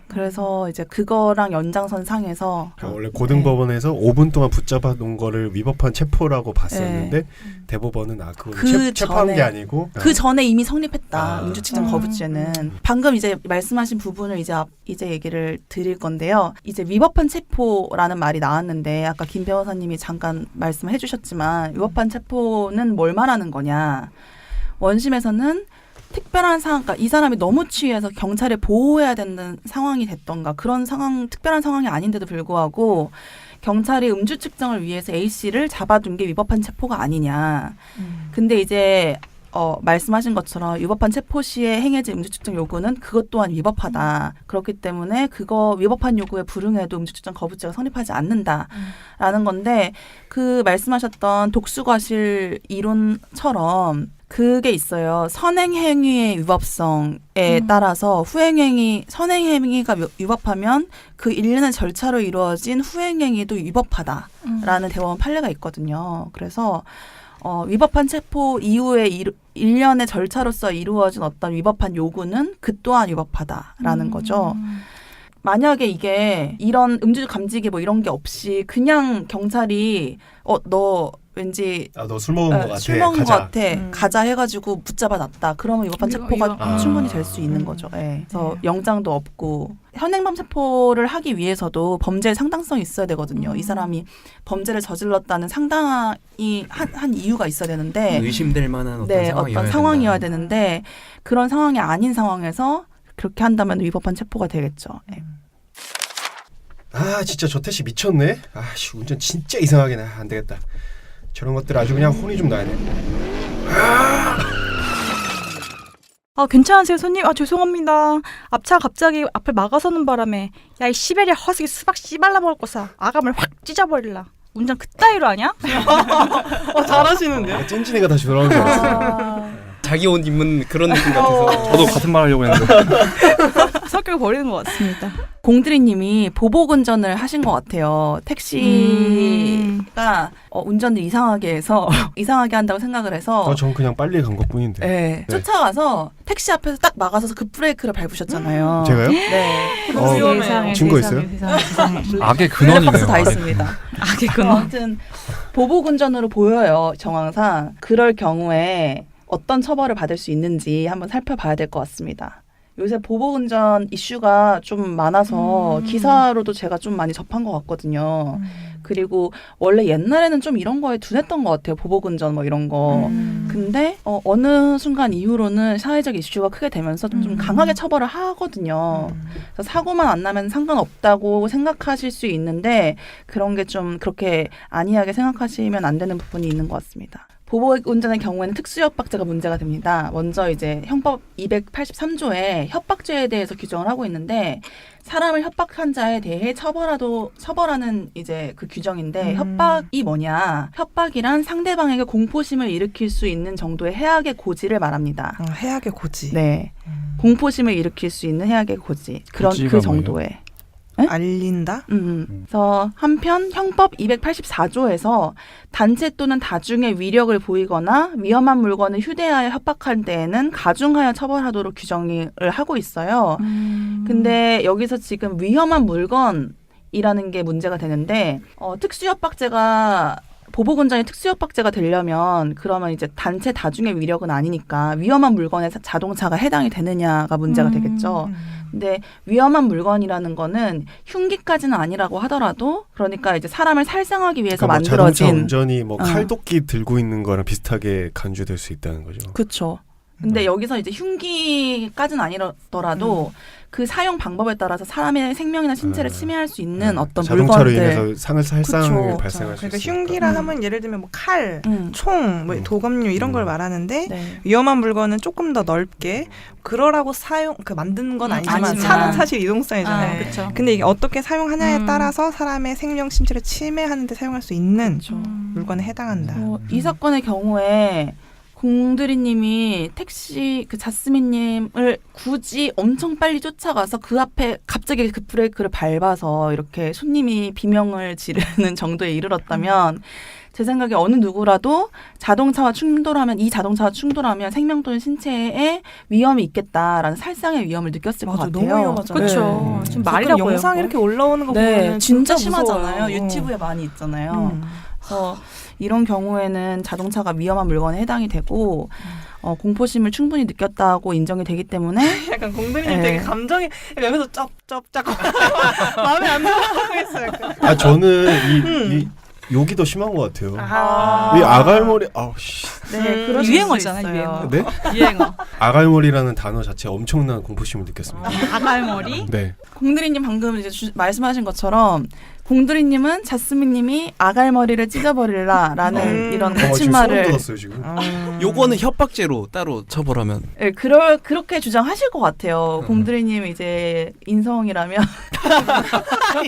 그래서 이제 그거랑 연장선상에서 그러니까 원래 고등법원에서 5분 동안 붙잡아 놓은 거를 위법한 체포라고 봤었는데 대법원은 그거 체포한 게 아니고 그 전에 이미 성립했다. 음주 측정 거부죄는. 방금 이제 말씀하신 부분을 이제 얘기를 드릴 건데요. 이제 위법한 체포라는 말이 나왔는데 아까 김 변호사님이 잠깐 말씀해 주셨지만 위법한 체포는 뭘 말하는 거냐. 원심에서는 특별한 상황, 그러니까 이 사람이 너무 취해서 경찰에 보호해야 되는 상황이 됐던가 그런 상황, 특별한 상황이 아닌데도 불구하고 경찰이 음주 측정을 위해서 A 씨를 잡아둔 게 위법한 체포가 아니냐. 근데 이제 말씀하신 것처럼 위법한 체포 시에 행해진 음주 측정 요구는 그것 또한 위법하다. 그렇기 때문에 그거 위법한 요구에 불응해도 음주 측정 거부죄가 성립하지 않는다라는 건데 그 말씀하셨던 독수과실 이론처럼 그게 있어요. 선행행위의 위법성에 따라서 선행행위가 위법하면 그 일련의 절차로 이루어진 후행행위도 위법하다라는 대법원 판례가 있거든요. 그래서 위법한 체포 이후에 일련의 절차로서 이루어진 어떤 위법한 요구는 그 또한 위법하다라는 거죠. 만약에 이게 이런 음주 감지기 뭐 이런 게 없이 그냥 경찰이 너 왠지 너 술 먹은 거 같아. 술 먹은 거 가자. 같아. 가자 해가지고 붙잡아 놨다. 그러면 위법한 체포가 충분히 될 수 있는 거죠. 네. 그래서 영장도 없고 현행범 체포를 하기 위해서도 범죄의 상당성이 있어야 되거든요. 이 사람이 범죄를 저질렀다는 상당히 한 이유가 있어야 되는데 의심될 만한 어떤 상황이어야 되는데 그런 상황이 아닌 상황에서 그렇게 한다면 위법한 체포가 되겠죠. 네. 진짜 저 태씨 미쳤네. 운전 진짜 이상하게 나. 안 되겠다. 저런 것들 아주 그냥 혼이 좀 나야 돼. 괜찮으세요 손님? 죄송합니다. 앞차 갑자기 앞을 막아서는 바람에 야 이 시베리아 허스기 수박 씨발라 먹을 거사 아감을 확 찢어버릴라. 운전 그따위로 하냐? 잘하시는데요? 찐찐이가 다시 돌아오는 줄 알았어. 자기 옷 입은 그런 느낌 같아서 저도 같은 말 하려고 했는데 성격을 버리는 것 같습니다. 공드리님이 보복운전을 하신 것 같아요. 택시가 운전을 이상하게 해서 이상하게 한다고 생각을 해서 전 그냥 빨리 간 것뿐인데. 네. 쫓아가서 택시 앞에서 딱 막아서서 급브레이크를 밟으셨잖아요. 제가요? 네. 위험해요. 증거 있어요? 악의 근원이네요. 박스 다 있습니다. 악의 근원. 아무튼 보복운전으로 보여요. 정황상. 그럴 경우에 어떤 처벌을 받을 수 있는지 한번 살펴봐야 될 것 같습니다. 요새 보복운전 이슈가 좀 많아서 기사로도 제가 좀 많이 접한 것 같거든요. 그리고 원래 옛날에는 좀 이런 거에 둔했던 것 같아요. 보복운전 뭐 이런 거. 근데 어느 순간 이후로는 사회적 이슈가 크게 되면서 좀 강하게 처벌을 하거든요. 그래서 사고만 안 나면 상관없다고 생각하실 수 있는데 그런 게 좀 그렇게 안이하게 생각하시면 안 되는 부분이 있는 것 같습니다. 보복 운전의 경우에는 특수협박죄가 문제가 됩니다. 먼저 이제 형법 283조에 협박죄에 대해서 규정을 하고 있는데 사람을 협박한 자에 대해 처벌하는 이제 그 규정인데 협박이 뭐냐? 협박이란 상대방에게 공포심을 일으킬 수 있는 정도의 해악의 고지를 말합니다. 해악의 고지. 네, 공포심을 일으킬 수 있는 해악의 고지. 그런 고지가 그 정도의. 네? 알린다. 그래서 한편 형법 284조에서 단체 또는 다중의 위력을 보이거나 위험한 물건을 휴대하여 협박할 때에는 가중하여 처벌하도록 규정을 하고 있어요. 근데 여기서 지금 위험한 물건이라는 게 문제가 되는데 특수협박죄가 보복운전이 특수협박죄가 되려면 그러면 이제 단체 다중의 위력은 아니니까 위험한 물건에 자동차가 해당이 되느냐가 문제가 되겠죠. 근데 위험한 물건이라는 거는 흉기까지는 아니라고 하더라도 그러니까 이제 사람을 살상하기 위해서 그러니까 뭐 만들어진 자동차 운전이 뭐 칼도끼 들고 있는 거랑 비슷하게 간주될 수 있다는 거죠. 그렇죠. 근데 여기서 이제 흉기까지는 아니더라도 그 사용 방법에 따라서 사람의 생명이나 신체를 침해할 수 있는 어떤 자동차로 물건들. 인해서 살상이 그쵸. 발생할 수 그러니까 있으니까. 흉기라 하면 예를 들면 뭐 칼, 총, 뭐 도검류 이런 걸 말하는데 네. 위험한 물건은 조금 더 넓게 그러라고 만드는 건 아니지만 아니지만. 차는 사실 이동성이잖아요. 그렇죠. 근데 이게 어떻게 사용하냐에 따라서 사람의 생명, 신체를 침해하는 데 사용할 수 있는 물건에 해당한다. 이 사건의 경우에 공들이님이 택시 그 자스민님을 굳이 엄청 빨리 쫓아가서 그 앞에 갑자기 그 브레이크를 밟아서 이렇게 손님이 비명을 지르는 정도에 이르렀다면 제 생각에 어느 누구라도 자동차와 충돌하면 생명 또는 신체에 위험이 있겠다라는 살상의 위험을 느꼈을 것 같아요. 너무 위험하잖아요. 그렇죠. 지금 가끔 말이라고 영상 이렇게 올라오는 거 네, 보면 진짜 무서워요. 심하잖아요. 유튜브에 많이 있잖아요. 그래서 이런 경우에는 자동차가 위험한 물건에 해당이 되고 공포심을 충분히 느꼈다고 인정이 되기 때문에 약간 공들이님 네. 되게 감정이 옆에서 쩝쩝쩝 마음에 안 들어하고 있어요. 아 저는 이 욕이 더 심한 것 같아요. 이 아갈머리 아우씨. 네, 그럴 수 유행어잖아, 있어요. 유행어. 네? 유행어. 아갈머리라는 단어 자체에 엄청난 공포심을 느꼈습니다. 아갈머리? 네. 공들이님 방금 이제 말씀하신 것처럼 공들이님은 자스민님이 아갈머리를 찢어버릴라라는 이런 지금 소름 거짓말을 돋았어요 지금. 요거는 협박죄로 따로 처벌하면 네, 그렇게 주장하실 것 같아요. 공들이님 이제 인성이라면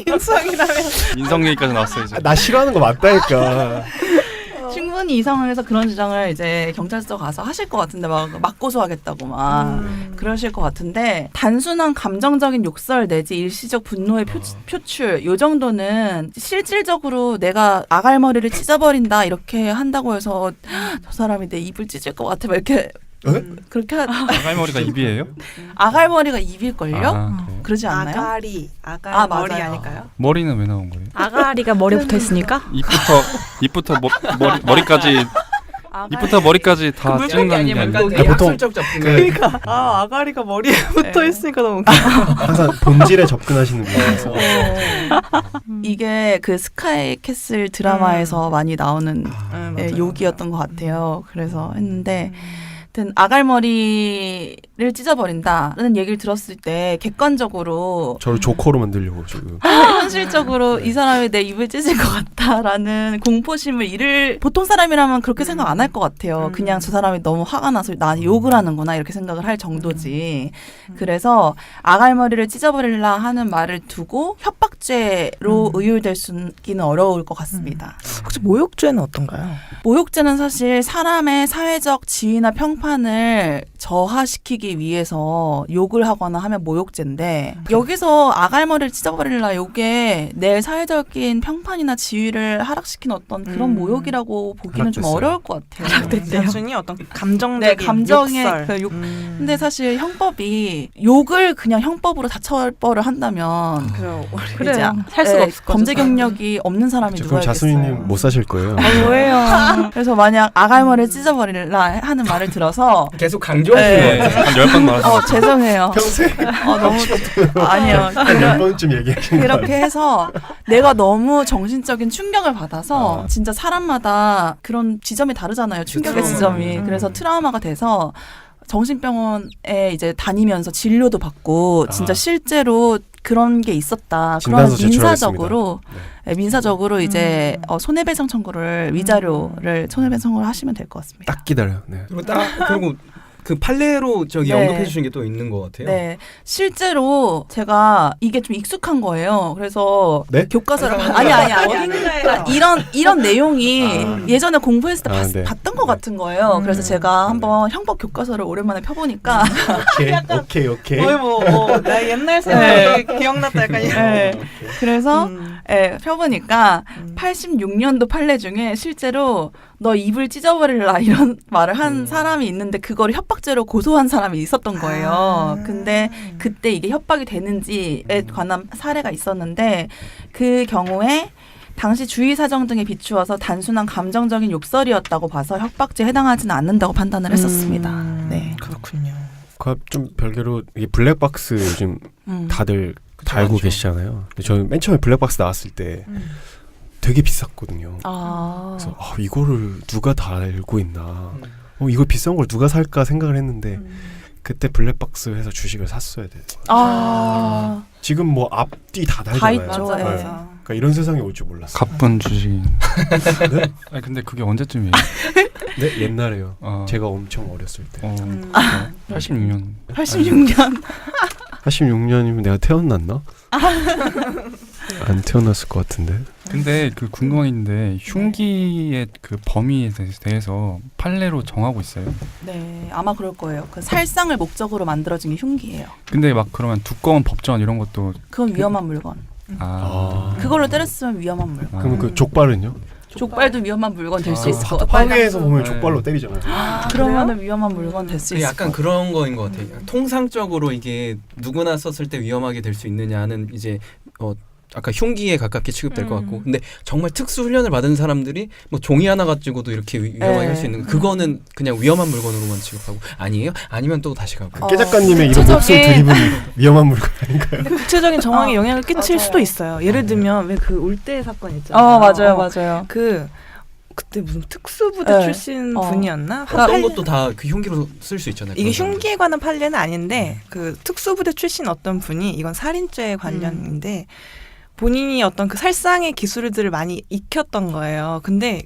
인성 얘기까지 나왔어요 이제. 나 싫어하는 거 맞다니까. 충분히 이상해서 그런 주장을 이제 경찰서 가서 하실 것 같은데 막 고소하겠다고 막 그러실 것 같은데 단순한 감정적인 욕설 내지 일시적 분노의 표출 요 정도는 실질적으로 내가 아갈머리를 찢어버린다 이렇게 한다고 해서 저 사람이 내 입을 찢을 것 같아 막 이렇게 그렇게 아갈머리가 입이에요? 아갈머리가 입일걸요? 아, 그래요? 그러지 않나요? 아가리 아, 머리 맞아요. 아닐까요? 머리는 왜 나온 거예요? 아가리가 머리에 붙어 있으니까? 입부터 머리까지 입부터 머리까지 다 찢는다는 게 아니라 보통 학술적 접근을 아가리가 머리에 붙어 있으니까 너무 웃겨. 항상 본질에 접근하시는 분이라서. 이게 그 스카이 캐슬 드라마에서 많이 나오는 맞아요. 욕이었던 것 같아요. 그래서 했는데 하여튼 아갈머리를 찢어버린다는 얘기를 들었을 때 객관적으로 저를 조커로 만들려고 지금. 현실적으로 이 사람이 내 입을 찢을 것 같다라는 공포심을 보통 사람이라면 그렇게 생각 안 할 것 같아요. 그냥 저 사람이 너무 화가 나서 나한테 욕을 하는구나 이렇게 생각을 할 정도지. 그래서 아갈머리를 찢어버리려 하는 말을 두고 협박죄로 의율될 수는 어려울 것 같습니다. 혹시 모욕죄는 어떤가요? 모욕죄는 사실 사람의 사회적 지위나 평판을 저하시키기 위해서 욕을 하거나 하면 모욕죄인데 여기서 아갈머리를 찢어버릴라 요게 내 사회적인 평판이나 지위를 하락시킨 어떤 그런 모욕이라고 보기는 좀 하락됐어요. 어려울 것 같아요. 단순히 어떤 감정적인 네, 감정의 욕설. 그 욕. 근데 사실 형법이 욕을 그냥 형법으로 다 처벌을 한다면 그래요. 이제, 살 수가 없을 거죠. 범죄 경력이 없는 사람이 그럼 누가 자스민님 있겠어요. 못 사실 거예요. 왜요? 그래서 만약 아갈머리를 찢어버릴라 하는 말을 들어서 계속 강조하시는 네. 것 같아요. 한 10번 말하셨어요. 죄송해요. 평생 너무 아니요. 몇 번쯤 얘기하신 거 그렇게 해서 내가 너무 정신적인 충격을 받아서 진짜 사람마다 그런 지점이 다르잖아요. 충격의 그쵸. 지점이. 그래서 트라우마가 돼서 정신병원에 이제 다니면서 진료도 받고 진짜 실제로 그런 게 있었다. 그런 진단서 민사적으로 네. 민사적으로 이제 손해배상 청구를 위자료를 손해배상 청구를 하시면 될 것 같습니다. 딱 기다려요. 네. 그리고 그 판례로 저기 네. 언급해 주신 게 또 있는 것 같아요. 네, 실제로 제가 이게 좀 익숙한 거예요. 그래서 네? 교과서를 이런 내용이 예전에 공부했을 때 네. 봤던 것 같은 거예요. 그래서 제가 한번 형법 교과서를 오랜만에 펴보니까 오케이. 나 옛날 생각이 기억났다 약간 이런. 네. 그래서 펴보니까 86년도 판례 중에 실제로 너 입을 찢어버릴라 이런 말을 한 사람이 있는데 그거를 협박죄로 고소한 사람이 있었던 거예요. 근데 그때 이게 협박이 되는지에 관한 사례가 있었는데 그 경우에 당시 주의 사정 등에 비추어서 단순한 감정적인 욕설이었다고 봐서 협박죄에 해당하지는 않는다고 판단을 했었습니다. 네. 그렇군요. 좀 별개로 이게 블랙박스 요즘 다들 달고 많죠. 계시잖아요. 근데 저는 맨 처음에 블랙박스 나왔을 때 되게 비쌌거든요. 그래서 이거를 누가 달고 있나. 이걸 비싼 걸 누가 살까 생각을 했는데 그때 블랙박스 회사 주식을 샀어야 돼요. 지금 뭐 앞뒤 다 달잖아요. 있죠. 네. 네. 그러니까 이런 세상이 올 줄 몰랐어요. 가쁜 주식. 네? 아니 근데 그게 언제쯤이에요? 네? 옛날에요. 어. 제가 엄청 어렸을 때. 86년. 86년. 86년이면 내가 태어났나? 안 태어났을 것 같은데. 근데 그 궁금한 게 있는데 흉기의 그 범위에 대해서 판례로 정하고 있어요. 네, 아마 그럴 거예요. 그 살상을 목적으로 만들어진 게 흉기예요. 근데 막 그러면 두꺼운 법전 이런 것도 그건 위험한 물건. 그걸로 때렸으면 위험한 물건. 그럼 그 족발은요? 족발도 위험한 물건 될 수 있을 것 같아요. 화계에서 보면 족발로 때리잖아요. 그러면은 위험한 물건 될 수 있을 것 약간 같아요. 그런 거인 것 같아요. 통상적으로 이게 누구나 썼을 때 위험하게 될 수 있느냐는 이제 아까 흉기에 가깝게 취급될 것 같고, 근데 정말 특수 훈련을 받은 사람들이 뭐 종이 하나 가지고도 이렇게 위험하게 할 수 있는 그거는 그냥 위험한 물건으로만 취급하고 아니에요? 아니면 또 다시 가고. 깨 작가님의 이런 목소리 드립은 위험한 물건 아닌가요? 구체적인 정황에 영향을 끼칠 맞아요. 수도 있어요. 예를 들면 왜 그 울대 사건 있잖아요. 맞아요. 그때 무슨 특수부대 네. 출신 분이었나? 그런 것도 다 그 흉기로 쓸 수 있잖아요. 이게 그런 사람들. 흉기에 관한 판례는 아닌데 그 특수부대 출신 어떤 분이 이건 살인죄 관련인데 본인이 어떤 그 살상의 기술들을 많이 익혔던 거예요. 근데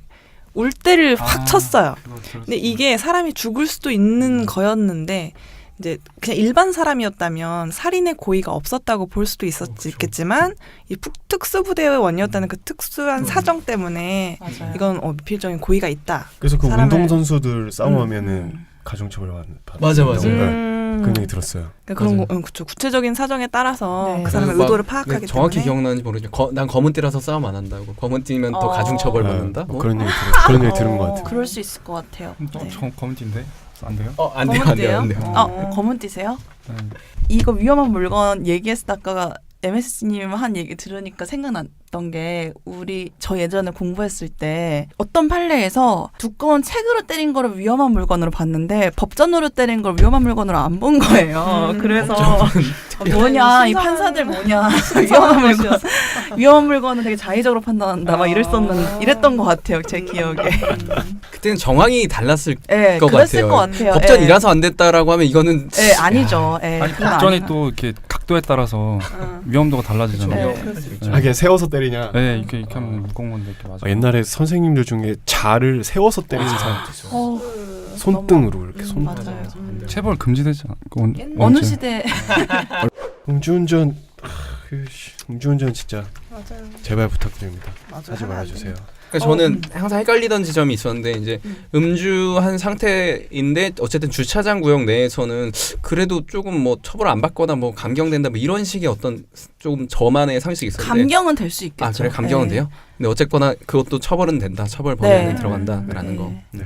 울대를 확 쳤어요. 근데 이게 사람이 죽을 수도 있는 거였는데 이제 그냥 일반 사람이었다면 살인의 고의가 없었다고 볼 수도 있겠지만 이 특수부대의 원이었다는 그 특수한 사정 때문에 맞아요. 이건 미필적인 고의가 있다. 그래서 그 사람을- 운동선수들 싸움하면은 가중처벌 받는 맞아. 그런 얘기 들었어요. 그러니까 그런 거, 그쵸. 구체적인 사정에 따라서 네. 그 사람의 막 의도를 파악하기 정확히 때문에 기억나는지 모르겠지만 난 검은 띠라서 싸움 안 한다고. 검은 띠면 더 가중처벌 받는다. 뭐? 그런 얘기 들은 것 같아요. 그럴 수 있을 것 같아요. 네. 저 검은띠인데 안 돼요? 안 돼요. 안 돼요. 검은 띠세요? 네. 이거 위험한 물건 얘기했다가 MS님 한 얘기 들으니까 생각났던 게 저 예전에 공부했을 때 어떤 판례에서 두꺼운 책으로 때린 거를 위험한 물건으로 봤는데 법전으로 때린 걸 위험한 물건으로 안 본 거예요. 그래서 뭐냐 이 판사들 뭐냐 위험한 물건은 되게 자의적으로 판단한다 막 이랬던 것 같아요. 제 기억에. 그때는 정황이 달랐을 네, 것 그랬을 같아요. 것 같아요. 법전이라서 안 됐다라고 하면 이거는 네, 아니죠. 아니 그건 법전이 아니에요. 또 이렇게 각도에 따라서 위험도가 달라지잖아요. 아, 그냥 세워서 때리냐? 네, 이렇게 하면 무거운 건데 이렇게 맞아. 옛날에 선생님들 중에 자를 세워서 때리는 사람도 있어요. 손등으로 이렇게 손. 맞아요. 체벌 금지되지 않? 어느 시대 음주운전 음주운전 진짜 제발 부탁드립니다. 하지 말아주세요. 그러니까 저는 항상 헷갈리던 지점이 있었는데 이제 음주한 상태인데 어쨌든 주차장 구역 내에서는 그래도 조금 뭐 처벌 안 받거나 뭐 감경된다 뭐 이런 식의 어떤 조금 저만의 상식이 있었는데 감경은 될 수 있겠죠. 아 그래 감경은 네. 돼요? 근데 어쨌거나 그것도 처벌은 된다. 처벌 범위 안에 네. 들어간다라는 네. 거. 네.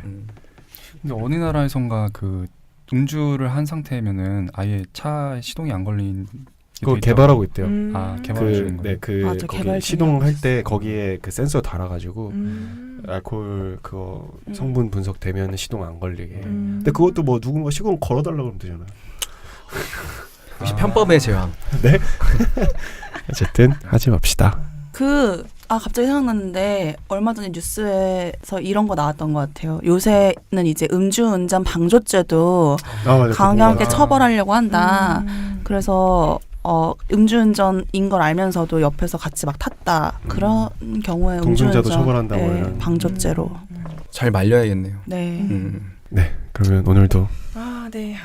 근데 어느 나라에선가 그 음주를 한 상태면은 아예 차 시동이 안 걸린. 그거 개발하고 있대요. 아 개발하시는 거예요. 맞아, 거기 개발 시동할 때 거기에 그 센서 달아가지고 알코올 그거 성분 분석되면 시동 안 걸리게. 근데 그것도 뭐 누군가 시동 걸어달라 그러면 되잖아요. 역시 편법의 제왕. 네. 어쨌든 하지 맙시다. 갑자기 생각났는데 얼마 전에 뉴스에서 이런 거 나왔던 것 같아요. 요새는 이제 음주운전 방조죄도 맞아, 강하게 그거. 처벌하려고 한다. 그래서 음주운전인 걸 알면서도 옆에서 같이 막 탔다. 그런 경우에 동승자도 음주운전 처벌한다고 네, 이런. 방조죄로. 잘 말려야겠네요. 네. 네, 그러면 오늘도 아, 네.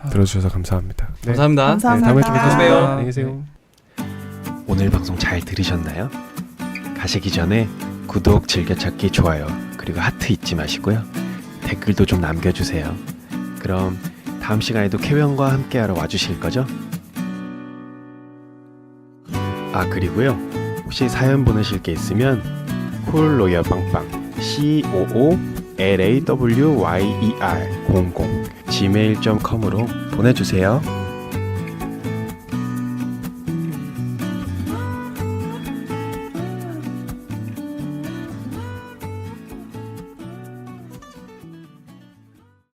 들어주셔서 감사합니다. 네. 감사합니다. 감사합니다. 다음에 또 뵙겠습니다. 뵙겠습니다. 안녕히 계세요. 오늘 방송 잘 들으셨나요? 가시기 전에 구독, 즐겨찾기, 좋아요 그리고 하트 잊지 마시고요. 댓글도 좀 남겨주세요. 그럼 다음 시간에도 캐변과 함께하러 와주실 거죠? 아 그리고요, 혹시 사연 보내실 게 있으면 콜로열 빵빵 COOLAWYER 00 gmail.com으로 보내주세요.